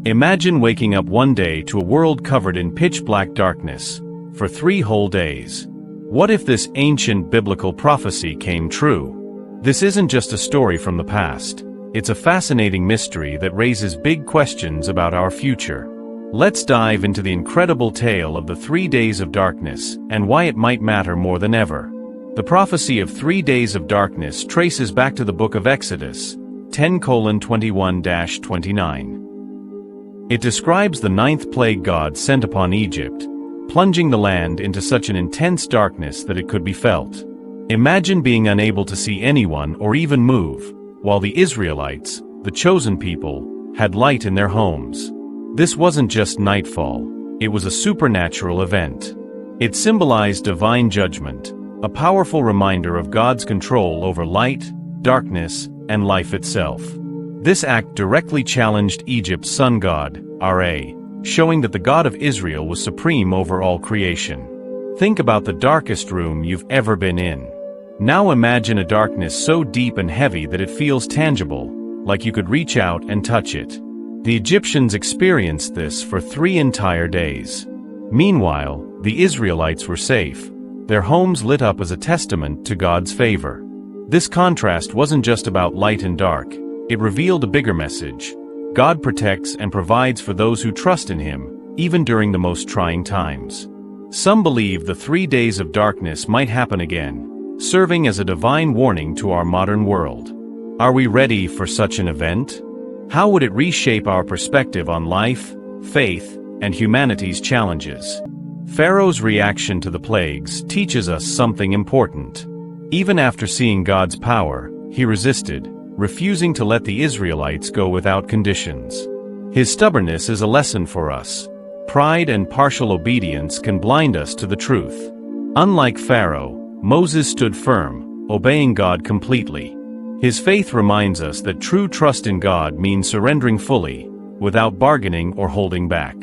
Imagine waking up one day to a world covered in pitch-black darkness, for 3 whole days. What if this ancient biblical prophecy came true? This isn't just a story from the past. It's a fascinating mystery that raises big questions about our future. Let's dive into the incredible tale of the 3 days of darkness and why it might matter more than ever. The prophecy of 3 days of darkness traces back to the book of Exodus, 10:21-29. It describes the 9th plague God sent upon Egypt, plunging the land into such an intense darkness that it could be felt. Imagine being unable to see anyone or even move, while the Israelites, the chosen people, had light in their homes. This wasn't just nightfall, it was a supernatural event. It symbolized divine judgment, a powerful reminder of God's control over light, darkness, and life itself. This act directly challenged Egypt's sun god, Ra, showing that the God of Israel was supreme over all creation. Think about the darkest room you've ever been in. Now imagine a darkness so deep and heavy that it feels tangible, like you could reach out and touch it. The Egyptians experienced this for 3 entire days. Meanwhile, the Israelites were safe, their homes lit up as a testament to God's favor. This contrast wasn't just about light and dark, it revealed a bigger message. God protects and provides for those who trust in Him, even during the most trying times. Some believe the 3 days of darkness might happen again, serving as a divine warning to our modern world. Are we ready for such an event? How would it reshape our perspective on life, faith, and humanity's challenges? Pharaoh's reaction to the plagues teaches us something important. Even after seeing God's power, he resisted, refusing to let the Israelites go without conditions. His stubbornness is a lesson for us. Pride and partial obedience can blind us to the truth. Unlike Pharaoh, Moses stood firm, obeying God completely. His faith reminds us that true trust in God means surrendering fully, without bargaining or holding back.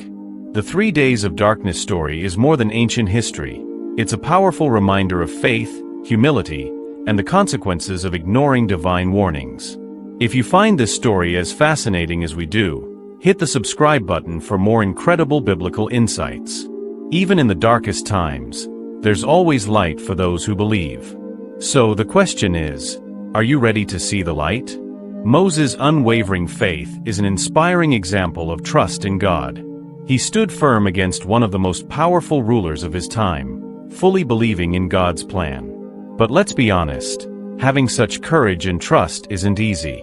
The 3 days of darkness story is more than ancient history. It's a powerful reminder of faith, humility, and the consequences of ignoring divine warnings. If you find this story as fascinating as we do, hit the subscribe button for more incredible biblical insights. Even in the darkest times, there's always light for those who believe. So the question is, are you ready to see the light? Moses' unwavering faith is an inspiring example of trust in God. He stood firm against one of the most powerful rulers of his time, fully believing in God's plan. But let's be honest, having such courage and trust isn't easy.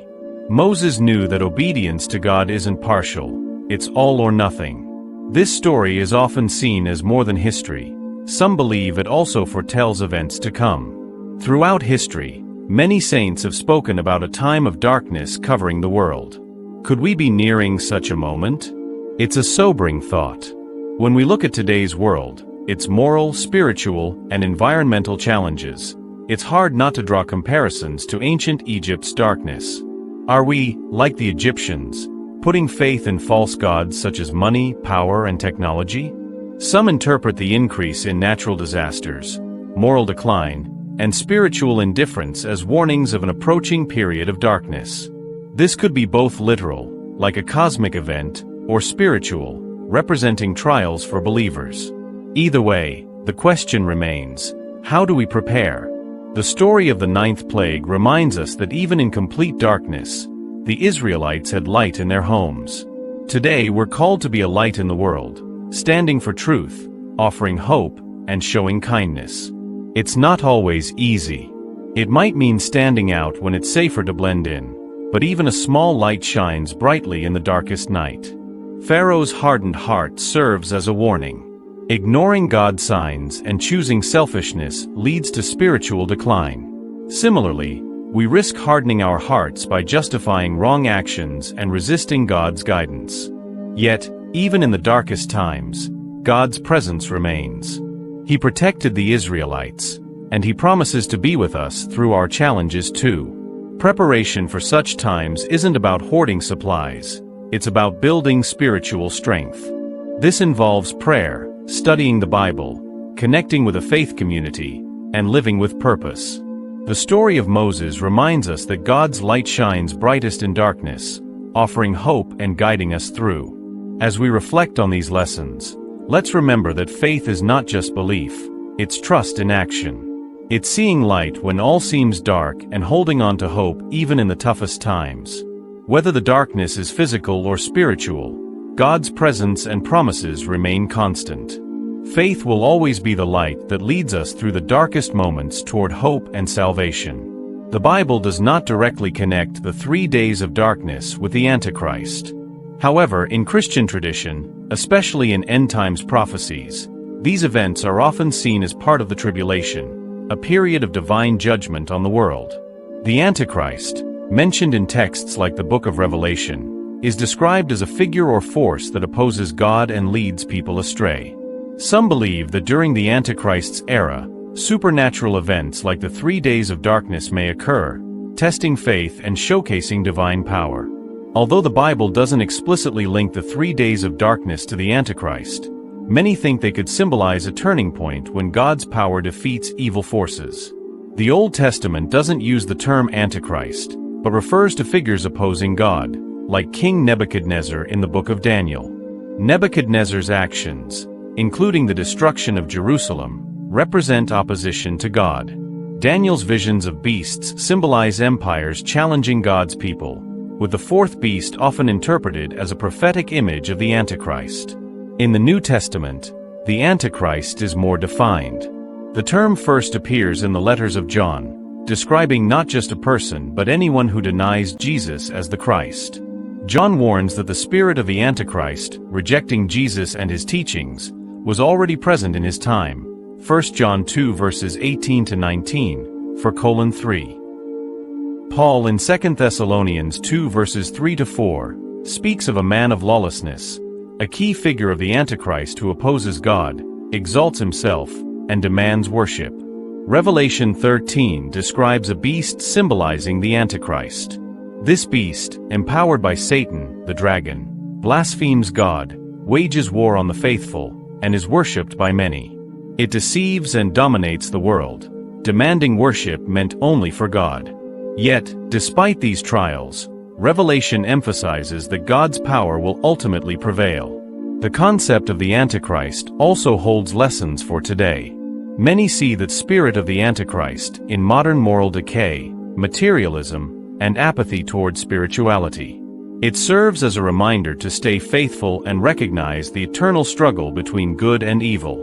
Moses knew that obedience to God isn't partial, it's all or nothing. This story is often seen as more than history. Some believe it also foretells events to come. Throughout history, many saints have spoken about a time of darkness covering the world. Could we be nearing such a moment? It's a sobering thought. When we look at today's world, its moral, spiritual, and environmental challenges, it's hard not to draw comparisons to ancient Egypt's darkness. Are we, like the Egyptians, putting faith in false gods such as money, power, and technology? Some interpret the increase in natural disasters, moral decline, and spiritual indifference as warnings of an approaching period of darkness. This could be both literal, like a cosmic event, or spiritual, representing trials for believers. Either way, the question remains, how do we prepare? The story of the 9th plague reminds us that even in complete darkness, the Israelites had light in their homes. Today we're called to be a light in the world, standing for truth, offering hope, and showing kindness. It's not always easy. It might mean standing out when it's safer to blend in, but even a small light shines brightly in the darkest night. Pharaoh's hardened heart serves as a warning. Ignoring God's signs and choosing selfishness leads to spiritual decline. Similarly, we risk hardening our hearts by justifying wrong actions and resisting God's guidance. Yet, even in the darkest times, God's presence remains. He protected the Israelites, and He promises to be with us through our challenges too. Preparation for such times isn't about hoarding supplies, it's about building spiritual strength. This involves prayer, studying the Bible, connecting with a faith community, and living with purpose. The story of Moses reminds us that God's light shines brightest in darkness, offering hope and guiding us through. As we reflect on these lessons, let's remember that faith is not just belief, it's trust in action. It's seeing light when all seems dark and holding on to hope even in the toughest times. Whether the darkness is physical or spiritual, God's presence and promises remain constant. Faith will always be the light that leads us through the darkest moments toward hope and salvation. The Bible does not directly connect the 3 days of darkness with the Antichrist. However, in Christian tradition, especially in end-times prophecies, these events are often seen as part of the tribulation, a period of divine judgment on the world. The Antichrist, mentioned in texts like the Book of Revelation, is described as a figure or force that opposes God and leads people astray. Some believe that during the Antichrist's era, supernatural events like the 3 days of darkness may occur, testing faith and showcasing divine power. Although the Bible doesn't explicitly link the 3 days of darkness to the Antichrist, many think they could symbolize a turning point when God's power defeats evil forces. The Old Testament doesn't use the term Antichrist, but refers to figures opposing God, like King Nebuchadnezzar in the book of Daniel. Nebuchadnezzar's actions, including the destruction of Jerusalem, represent opposition to God. Daniel's visions of beasts symbolize empires challenging God's people, with the fourth beast often interpreted as a prophetic image of the Antichrist. In the New Testament, the Antichrist is more defined. The term first appears in the letters of John, describing not just a person but anyone who denies Jesus as the Christ. John warns that the spirit of the Antichrist, rejecting Jesus and his teachings, was already present in his time. 1 John 2 verses 18 to 19, 3. Paul in 2 Thessalonians 2 verses 3 to 4 speaks of a man of lawlessness, a key figure of the Antichrist who opposes God, exalts himself, and demands worship. Revelation 13 describes a beast symbolizing the Antichrist. This beast, empowered by Satan, the dragon, blasphemes God, wages war on the faithful, and is worshipped by many. It deceives and dominates the world, demanding worship meant only for God. Yet, despite these trials, Revelation emphasizes that God's power will ultimately prevail. The concept of the Antichrist also holds lessons for today. Many see the spirit of the Antichrist in modern moral decay, materialism, and apathy toward spirituality. It serves as a reminder to stay faithful and recognize the eternal struggle between good and evil.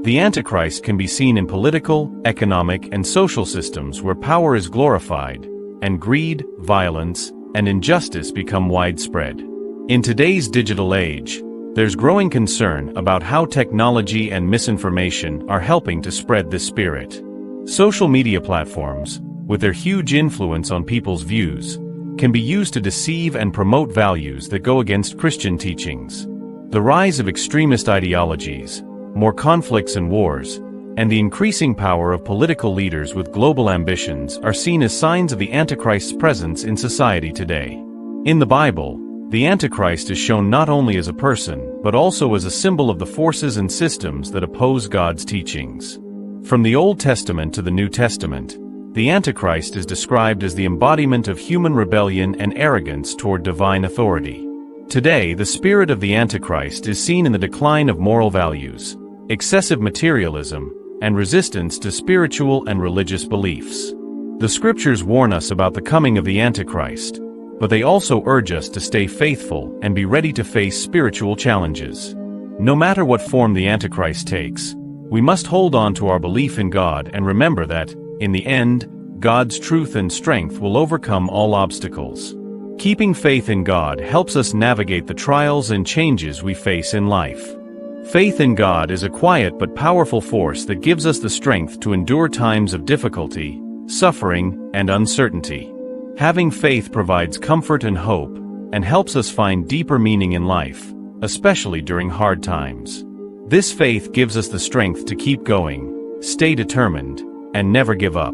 The Antichrist can be seen in political, economic, and social systems where power is glorified, and greed, violence, and injustice become widespread. In today's digital age, there's growing concern about how technology and misinformation are helping to spread this spirit. Social media platforms, with their huge influence on people's views, can be used to deceive and promote values that go against Christian teachings. The rise of extremist ideologies, more conflicts and wars, and the increasing power of political leaders with global ambitions are seen as signs of the Antichrist's presence in society today. In the Bible, the Antichrist is shown not only as a person, but also as a symbol of the forces and systems that oppose God's teachings. From the Old Testament to the New Testament, the Antichrist is described as the embodiment of human rebellion and arrogance toward divine authority. Today, the spirit of the Antichrist is seen in the decline of moral values, excessive materialism, and resistance to spiritual and religious beliefs. The scriptures warn us about the coming of the Antichrist, but they also urge us to stay faithful and be ready to face spiritual challenges. No matter what form the Antichrist takes, we must hold on to our belief in God and remember that, in the end, God's truth and strength will overcome all obstacles. Keeping faith in God helps us navigate the trials and changes we face in life. Faith in God is a quiet but powerful force that gives us the strength to endure times of difficulty, suffering, and uncertainty. Having faith provides comfort and hope, and helps us find deeper meaning in life, especially during hard times. This faith gives us the strength to keep going, stay determined, and never give up.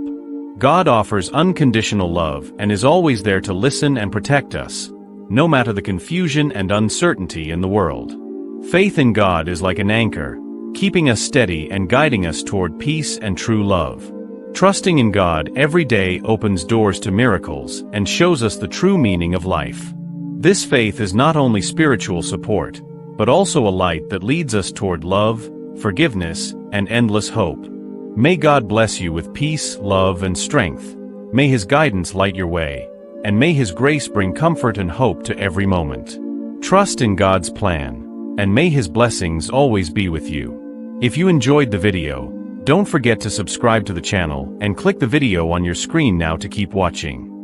God offers unconditional love and is always there to listen and protect us, no matter the confusion and uncertainty in the world. Faith in God is like an anchor, keeping us steady and guiding us toward peace and true love. Trusting in God every day opens doors to miracles and shows us the true meaning of life. This faith is not only spiritual support, but also a light that leads us toward love, forgiveness, and endless hope. May God bless you with peace, love, and strength. May His guidance light your way, and may His grace bring comfort and hope to every moment. Trust in God's plan, and may His blessings always be with you. If you enjoyed the video, don't forget to subscribe to the channel and click the video on your screen now to keep watching.